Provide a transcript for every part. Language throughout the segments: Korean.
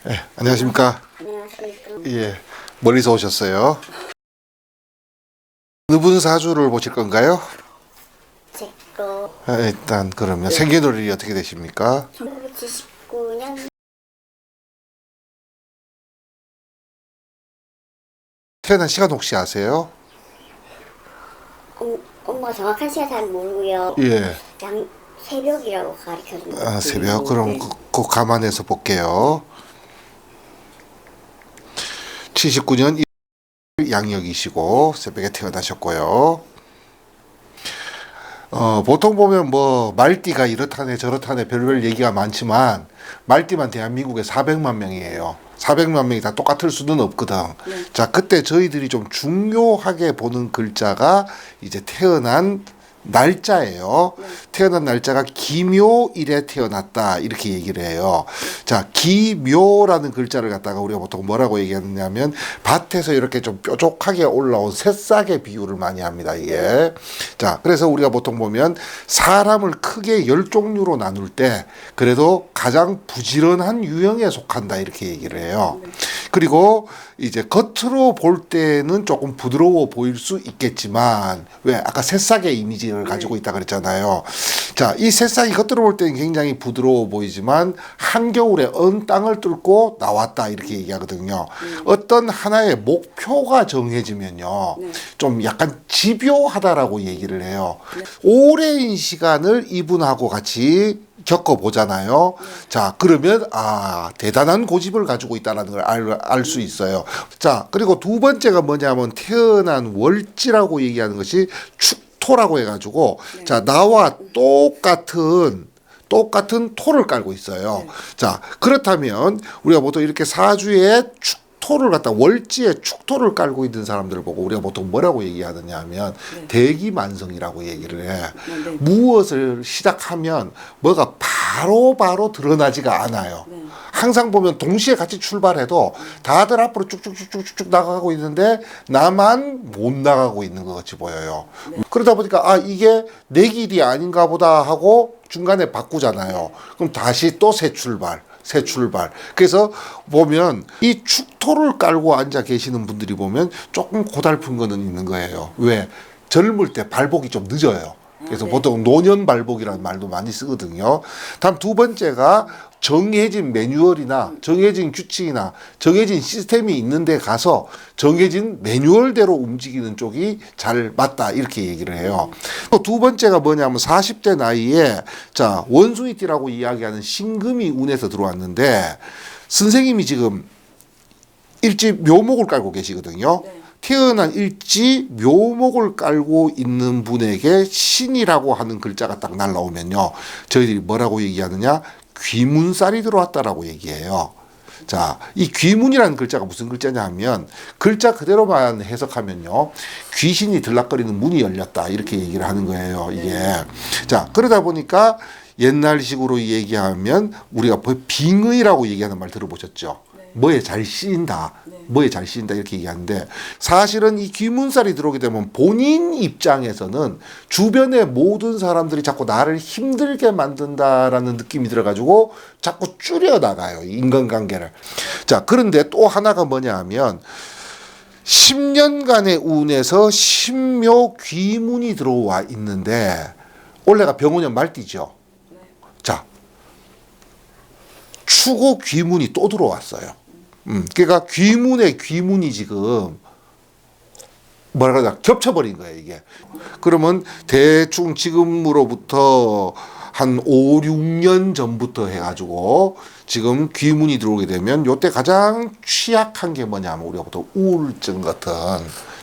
네, 안녕하십니까. 안녕하십니까. 예, 멀리서 오셨어요. 어느 분 사주를 보실 건가요? 제거 일단 그러면 생년월일이 어떻게 되십니까? 1979년 태어난 시간 혹시 아세요? 엄마 정확한 시간 잘 모르고요. 예, 새벽이라고 가르쳐줍니다. 아, 새벽. 그럼 그 감안해서 볼게요. 79년 양력이시고 새벽에 태어나셨고요. 보통 보면 뭐 말띠가 이렇다네 저렇다네 별별 얘기가 많지만 말띠만 대한민국에 400만 명이에요. 400만 명이 다 똑같을 수는 없거든. 자, 그때 저희들이 좀 중요하게 보는 글자가 이제 태어난 날짜예요. 태어난 날짜가 기묘일에 태어났다 이렇게 얘기를 해요. 자, 기묘라는 글자를 갖다가 우리가 보통 뭐라고 얘기하느냐면 밭에서 이렇게 좀 뾰족하게 올라온 새싹의 비유를 많이 합니다, 이게. 자, 그래서 우리가 보통 보면 사람을 크게 10종류로 나눌 때 그래도 가장 부지런한 유형에 속한다 이렇게 얘기를 해요. 그리고 이제 겉으로 볼 때는 조금 부드러워 보일 수 있겠지만 왜 아까 새싹의 이미지를 가지고 있다 그랬잖아요. 자, 이 새싹이 겉으로 볼 때는 굉장히 부드러워 보이지만 한겨울에 언 땅을 뚫고 나왔다 이렇게 얘기하거든요. 어떤 하나의 목표가 정해지면요 좀 약간 집요하다라고 얘기를 해요. 오랜 시간을 이분하고 같이 겪어보잖아요. 자, 그러면 대단한 고집을 가지고 있다는 걸 알 수 있어요. 자, 그리고 두 번째가 뭐냐면 태어난 월지라고 얘기하는 것이 축토라고 해가지고 자, 나와 똑같은 토를 깔고 있어요. 자, 그렇다면 우리가 보통 이렇게 사주에 축토를 갖다 월지에 축토를 깔고 있는 사람들을 보고 우리가 보통 뭐라고 얘기하느냐 하면 대기만성이라고 얘기를 해. 무엇을 시작하면 뭐가 바로 드러나지가 않아요. 항상 보면 동시에 같이 출발해도 다들 앞으로 쭉쭉쭉쭉 나가고 있는데 나만 못 나가고 있는 것 같이 보여요. 그러다 보니까 이게 내 길이 아닌가 보다 하고 중간에 바꾸잖아요. 그럼 다시 또 새 출발. 그래서 보면 이 축토를 깔고 앉아 계시는 분들이 보면 조금 고달픈 거는 있는 거예요. 왜? 젊을 때 발복이 좀 늦어요. 그래서 보통 노년 발복이라는 말도 많이 쓰거든요. 다음 두 번째가 정해진 매뉴얼이나 정해진 규칙이나 정해진 시스템이 있는데 가서 정해진 매뉴얼대로 움직이는 쪽이 잘 맞다 이렇게 얘기를 해요. 또 두 번째가 뭐냐면 40대 나이에 자, 원숭이띠라고 이야기하는 신금이 운에서 들어왔는데 선생님이 지금 일지 묘목을 깔고 계시거든요. 태어난 일지 묘목을 깔고 있는 분에게 신이라고 하는 글자가 딱 날라오면요. 저희들이 뭐라고 얘기하느냐? 귀문살이 들어왔다라고 얘기해요. 자, 이 귀문이라는 글자가 무슨 글자냐 하면 글자 그대로만 해석하면요. 귀신이 들락거리는 문이 열렸다. 이렇게 얘기를 하는 거예요. 이게. 자, 그러다 보니까 옛날식으로 얘기하면 우리가 빙의라고 얘기하는 말 들어보셨죠? 뭐에 잘 씌인다. 뭐에 잘 씌인다 이렇게 얘기하는데 사실은 이 귀문살이 들어오게 되면 본인 입장에서는 주변의 모든 사람들이 자꾸 나를 힘들게 만든다라는 느낌이 들어가지고 자꾸 줄여나가요. 인간관계를. 자, 그런데 또 하나가 뭐냐 하면 10년간의 운에서 신묘 귀문이 들어와 있는데 올해가 병원년 말띠죠. 자, 추고 귀문이 또 들어왔어요. 그러니까 귀문의 귀문이 지금 뭐라 그러나 겹쳐버린 거예요, 이게. 그러면 대충 지금으로부터 한 5, 6년 전부터 해가지고 지금 귀문이 들어오게 되면 요때 가장 취약한 게 뭐냐면 우리가 보통 우울증 같은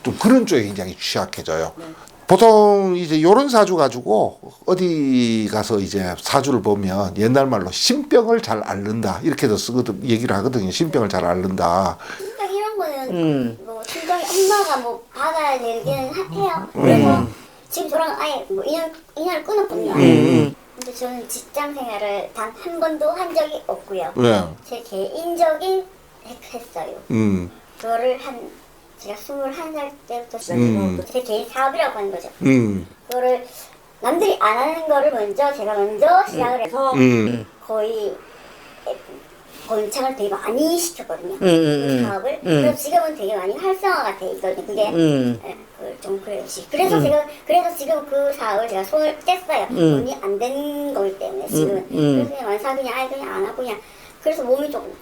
좀 그런 쪽에 굉장히 취약해져요. 보통 이제 요런 사주 가지고 어디 가서 이제 사주를 보면 옛날 말로 신병을 잘 앓는다 이렇게도 쓰거든 얘기를 하거든요. 신병을 잘 앓는다. 딱 이런 거는 뭐 친정이 엄마가 뭐 받아야 되기는 해요. 그래서 지금 저랑 아예 뭐 인연을 끊었거든요. 근데 저는 직장 생활을 단 한 번도 한 적이 없고요. 제 개인적인 했어요. 그거를 제가 21살 때부터 시작했고 제 개인 사업이라고 하는 거죠. 그거를 남들이 안 하는 거를 제가 먼저 시작을 해서 거의 번창을 되게 많이 시켰거든요. 그 사업을. 그래서 지금은 되게 많이 활성화가 돼 있거든요. 그게 예, 좀 그래요. 그래서 지금 그 사업을 제가 손을 뗐어요. 돈이 안 된 거기 때문에 지금은. 그래서 그냥 완사 그냥 아예 그냥 안 하고 그냥 그래서 몸이 좀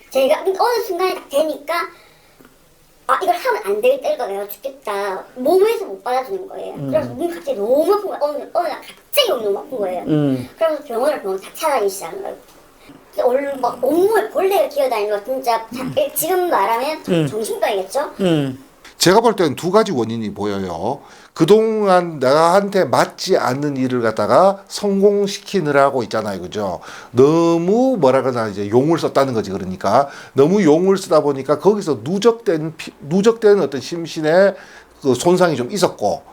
제가 어느 순간에 딱 되니까 아 이걸 하면 안 되겠다 이거 내가 죽겠다 몸에서 못 받아주는 거예요. 그래서 몸이 갑자기 너무 아픈 거예요. 어느 날 갑자기 몸이 너무 아픈 거예요. 그래서 병원 다 찾아다니기 시작한 거예요. 오늘 막 온몸에 벌레가 기어다니는 거 진짜 지금 말하면 정신병이겠죠? 제가 볼 때는 두 가지 원인이 보여요. 그동안 나한테 맞지 않는 일을 갖다가 성공시키느라고 있잖아요. 그죠? 너무 뭐라 그러나 이제 용을 썼다는 거지. 그러니까 너무 용을 쓰다 보니까 거기서 누적된 어떤 심신의 그 손상이 좀 있었고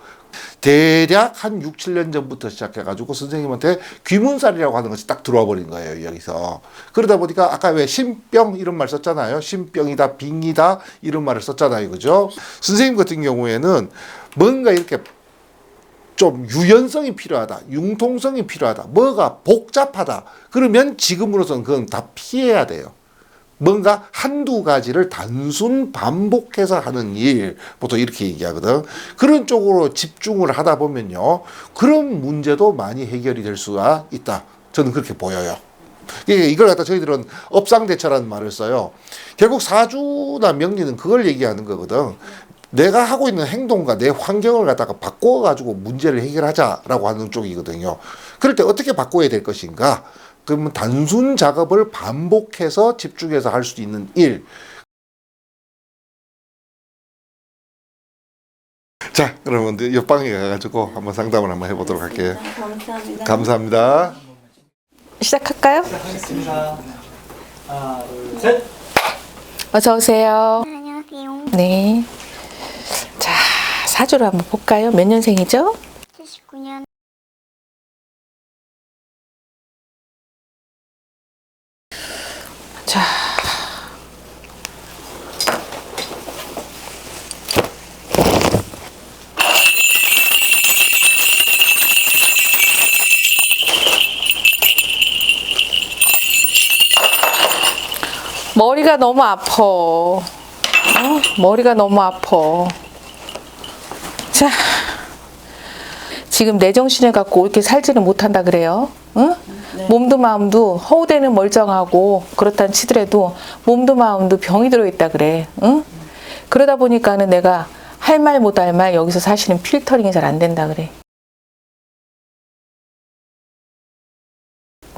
대략 한 6, 7년 전부터 시작해가지고 선생님한테 귀문살이라고 하는 것이 딱 들어와 버린 거예요, 여기서. 그러다 보니까 아까 왜 신병 이런 말 썼잖아요. 신병이다, 빙이다 이런 말을 썼잖아요. 그죠? 선생님 같은 경우에는 뭔가 이렇게 좀 유연성이 필요하다, 융통성이 필요하다, 뭐가 복잡하다. 그러면 지금으로서는 그건 다 피해야 돼요. 뭔가 한두 가지를 단순 반복해서 하는 일, 보통 이렇게 얘기하거든. 그런 쪽으로 집중을 하다 보면요, 그런 문제도 많이 해결이 될 수가 있다. 저는 그렇게 보여요. 이걸 갖다 저희들은 업상대처라는 말을 써요. 결국 사주나 명리는 그걸 얘기하는 거거든. 내가 하고 있는 행동과 내 환경을 갖다가 바꿔가지고 문제를 해결하자라고 하는 쪽이거든요. 그럴 때 어떻게 바꿔야 될 것인가? 그러면 단순 작업을 반복해서 집중해서 할 수 있는 일. 자, 그러면 옆방에 가가지고 한번 상담을 한번 해보도록 할게요. 감사합니다. 감사합니다. 시작할까요? 시작하겠습니다. 하나, 둘, 셋. 어서 오세요. 안녕하세요. 네. 자, 사주를 한번 볼까요? 몇 년생이죠? 79년 자. 머리가 너무 아파. 머리가 너무 아파. 자, 지금 내 정신을 갖고 이렇게 살지는 못한다 그래요. 응? 몸도 마음도 허우대는 멀쩡하고 그렇다는 치더라도 몸도 마음도 병이 들어있다 그래. 응? 그러다 보니까는 내가 할 말 못 할 말 여기서 사실은 필터링이 잘 안 된다 그래.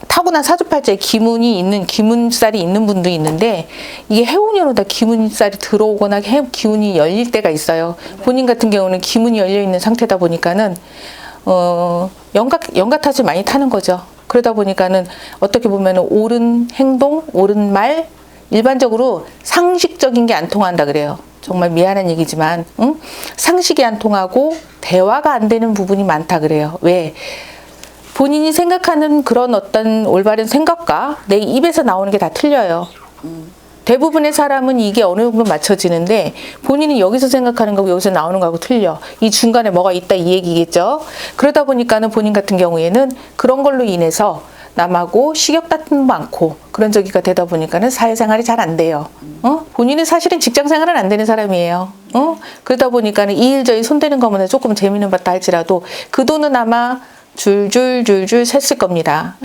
타고난 사주팔자에 기문살이 있는 분도 있는데 이게 해운년으로 기문살이 들어오거나 기운이 열릴 때가 있어요. 본인 같은 경우는 기문이 열려 있는 상태다 보니까는 영가 탓을 많이 타는 거죠. 그러다 보니까는 어떻게 보면은 옳은 행동, 옳은 말, 일반적으로 상식적인 게 안 통한다 그래요. 정말 미안한 얘기지만, 응? 상식이 안 통하고 대화가 안 되는 부분이 많다 그래요. 왜? 본인이 생각하는 그런 어떤 올바른 생각과 내 입에서 나오는 게 다 틀려요. 대부분의 사람은 이게 어느 정도 맞춰지는데 본인이 여기서 생각하는 거고 여기서 나오는 거하고 틀려. 이 중간에 뭐가 있다 이 얘기겠죠. 그러다 보니까는 본인 같은 경우에는 그런 걸로 인해서 남하고 식욕다툼 많고 그런 저기가 되다 보니까는 사회생활이 잘 안 돼요. 본인은 사실은 직장생활은 안 되는 사람이에요. 그러다 보니까는 이 일 저 일 손대는 것보다 조금 재미는 봤다 할지라도 그 돈은 아마 줄줄줄줄 샜을 겁니다.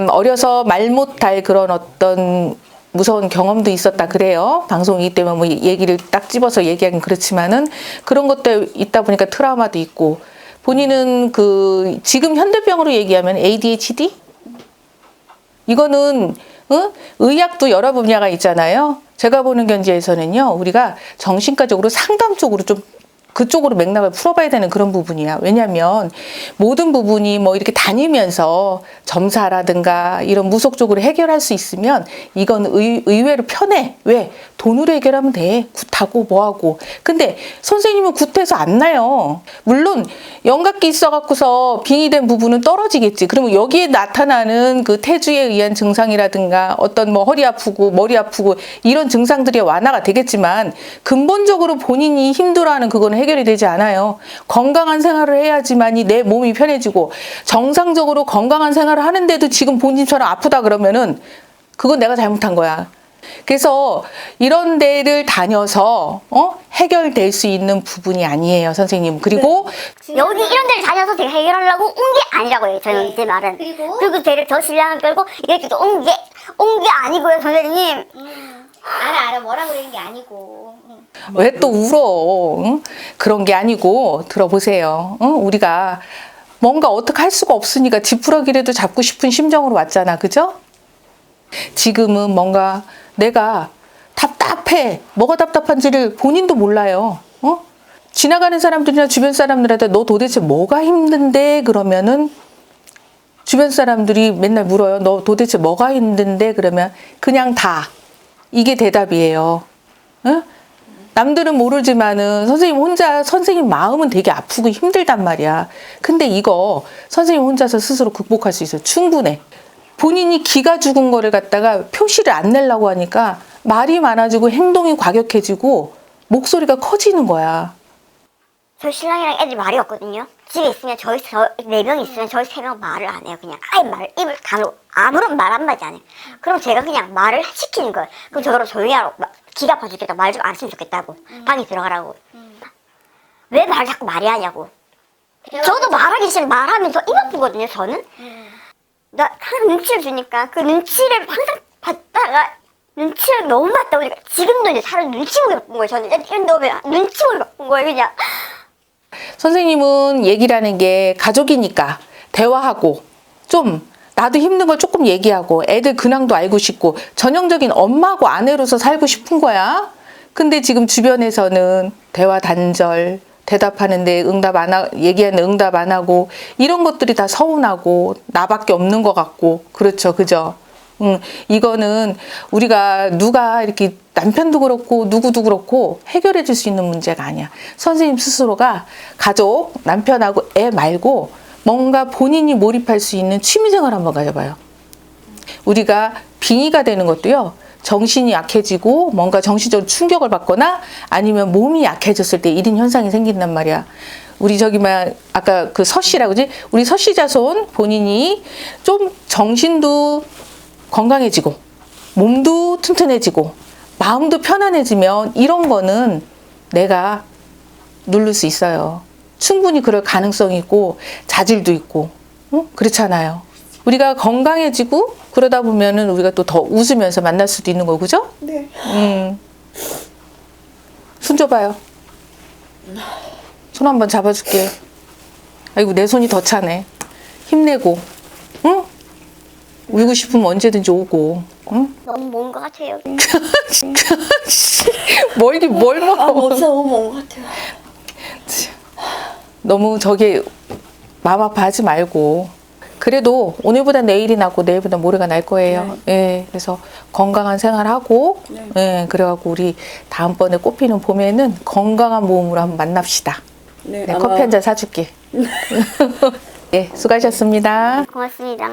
어려서 말 못할 그런 어떤 무서운 경험도 있었다 그래요. 방송이기 때문에 뭐 얘기를 딱 집어서 얘기하긴 그렇지만은 그런 것도 있다 보니까 트라우마도 있고 본인은 그 지금 현대병으로 얘기하면 ADHD? 이거는 의학도 여러 분야가 있잖아요. 제가 보는 견지에서는요. 우리가 정신과적으로 상담 쪽으로 좀 그쪽으로 맥락을 풀어봐야 되는 그런 부분이야. 왜냐하면 모든 부분이 뭐 이렇게 다니면서 점사라든가 이런 무속적으로 해결할 수 있으면 이건 의외로 편해. 왜? 돈으로 해결하면 돼. 굿하고 뭐하고. 근데 선생님은 굿해서 안 나요. 물론 영각기 있어갖고서 빙의된 부분은 떨어지겠지. 그러면 여기에 나타나는 그 태주에 의한 증상이라든가 어떤 뭐 허리 아프고 머리 아프고 이런 증상들이 완화가 되겠지만 근본적으로 본인이 힘들어하는 그거는 해결이 되지 않아요. 건강한 생활을 해야지만이 내 몸이 편해지고 정상적으로 건강한 생활을 하는데도 지금 본인처럼 아프다 그러면은 그건 내가 잘못한 거야. 그래서 이런 데를 다녀서 해결될 수 있는 부분이 아니에요, 선생님. 그리고 여기 이런 데를 다녀서 제가 해결하려고 온 게 아니라고요. 저는 제 말은. 그리고 쟤를 저 신랑을 끌고 이렇게 온 게 아니고요, 선생님. 알아. 뭐라 그러는 게 아니고. 왜 또 울어? 응? 그런 게 아니고 들어보세요. 응? 우리가 뭔가 어떻게 할 수가 없으니까 지푸라기라도 잡고 싶은 심정으로 왔잖아. 그죠? 지금은 뭔가 내가 답답해. 뭐가 답답한지를 본인도 몰라요. 지나가는 사람들이나 주변 사람들한테 너 도대체 뭐가 힘든데? 그러면은 주변 사람들이 맨날 물어요. 너 도대체 뭐가 힘든데? 그러면 그냥 다. 이게 대답이에요. 응? 남들은 모르지만은 선생님 마음은 되게 아프고 힘들단 말이야. 근데 이거 선생님 혼자서 스스로 극복할 수 있어요. 충분해. 본인이 기가 죽은 거를 갖다가 표시를 안 내려고 하니까 말이 많아지고 행동이 과격해지고 목소리가 커지는 거야. 저 신랑이랑 애들 말이 없거든요. 집에 있으면 저희 4명 있으면 저희 3명 말을 안 해요. 그냥 아예 입을 다물고 아무런 말 한마디 안 해요. 그럼 제가 그냥 말을 시키는 거예요. 그럼 저더러 조용히 하라고 기가 아파 죽겠다 말 좀 안 했으면 좋겠다고 방에 들어가라고. 왜 말 자꾸 말이 하냐고. 저도 말하기 싫으면 말하면서 입 아프거든요. 저는 나 항상 눈치를 주니까 그 눈치를 항상 받다가 눈치를 너무 받다 보니까 지금도 이제 사람 눈치 보게 바꾼 거예요. 저는 이런 데 오면 눈치 보게 바꾼 거예요. 그냥. 선생님은 얘기라는 게 가족이니까 대화하고 좀 나도 힘든 걸 조금 얘기하고 애들 근황도 알고 싶고 전형적인 엄마고 아내로서 살고 싶은 거야. 근데 지금 주변에서는 대화 단절, 대답하는데 얘기하는 응답 안 하고 이런 것들이 다 서운하고 나밖에 없는 것 같고 그렇죠. 그죠? 이거는 우리가 누가 이렇게 남편도 그렇고 누구도 그렇고 해결해 줄 수 있는 문제가 아니야. 선생님 스스로가 가족, 남편하고 애 말고 뭔가 본인이 몰입할 수 있는 취미생활 한번 가져봐요. 우리가 빙의가 되는 것도요. 정신이 약해지고 뭔가 정신적으로 충격을 받거나 아니면 몸이 약해졌을 때 이런 현상이 생긴단 말이야. 우리 아까 그 서씨라고 그러지? 우리 서씨 자손 본인이 좀 정신도 건강해지고 몸도 튼튼해지고 마음도 편안해지면 이런 거는 내가 누를 수 있어요. 충분히 그럴 가능성이 있고 자질도 있고 그렇잖아요. 우리가 건강해지고 그러다 보면은 우리가 또 더 웃으면서 만날 수도 있는 거고 그죠? 네. 손 줘봐요. 손 한번 잡아줄게. 아이고 내 손이 더 차네. 힘내고 응? 울고 싶으면 언제든지 오고 응? 너무 먼 것 같아요. 뭘 먹어. 아, 너무 먼 것 같아요. 너무 마음 아파하지 말고 그래도 오늘보다 내일이 낫고 내일보다 모레가 날 거예요. 예, 그래서 건강한 생활하고 예, 그래갖고 우리 다음번에 꽃피는 봄에는 건강한 몸으로 한번 만납시다. 네, 네, 아마- 커피 한 잔 사줄게. 예, 수고하셨습니다. 고맙습니다.